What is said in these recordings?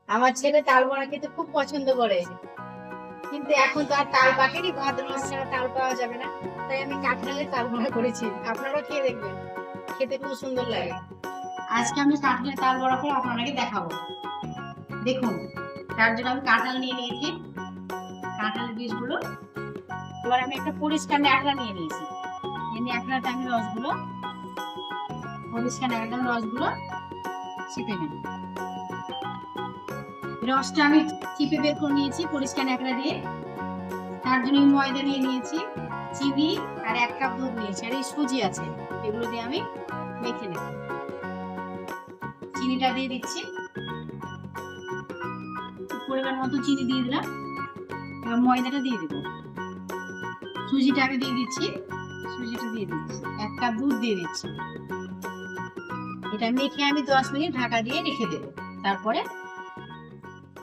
আমার ছেলে তাল বড়া খেতে খুব পছন্দ করে, কিন্তু এখন তো আর তাল পাকেনি, ভাদ্র মাস ছাড়া তাল পাওয়া যাবে না। তাই আমি কাঁঠালের তাল বড়া করেছি, আপনারাও খেয়ে দেখবেন, খেতে খুব সুন্দর লাগে। আজকে আমি কাঁঠালের তাল বড়া করে আপনাদেরকে দেখাবো। দেখুন, তার জন্য আমি কাঁঠাল নিয়ে নিয়েছি, কাঁঠালের বীজগুলো। এবার আমি একটা পরিষ্কার ন্যাকড়া নিয়ে নিয়েছি, এই ন্যাকড়াটা আমি রসগুলো, পরিষ্কার একদম রসগুলো চিপে নেব। রসটা আমি চিপে বের করে নিয়েছি পরিষ্কার ন্যাকড়া দিয়ে। তার জন্য ময়দা নিয়ে নিয়েছি, চিনি আর 1 কাপ দুধ নিয়েছি, আর এই সুজি আছে, এগুলো দিয়ে আমি মেখে নেব। চিনিটা দিয়ে দিচ্ছি, পরিমাণ মতো চিনি দিয়ে দিলাম। এবার ময়দাটা দিয়ে দেবো, সুজিটা আমি দিয়ে দিচ্ছি, সুজিটা দিয়ে দিচ্ছি, 1 কাপ দুধ দিয়ে দিচ্ছি। এটা মেখে আমি 10 মিনিট ঢাকা দিয়ে রেখে দেবো। তারপরে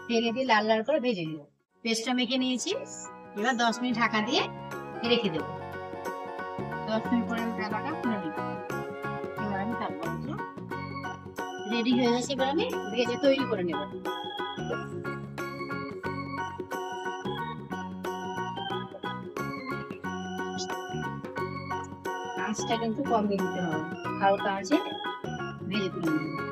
তেলে দিয়ে লাল লাল করে ভেজে নেব। পেস্টটা মেখে নিয়েছি, এবার 10 মিনিট ঢাকা দিয়ে রেখে দেবো। 10 মিনিট পরে আমি ঢাকাটা খুলে নেব। এবার আমি তারপর রেডি হয়ে গেছে, এবার আমি ভেজে তৈরি করে নেব। আঁচটা কিন্তু কম দিতে হবে, হালকা আছে ভেজে তুলে নেব।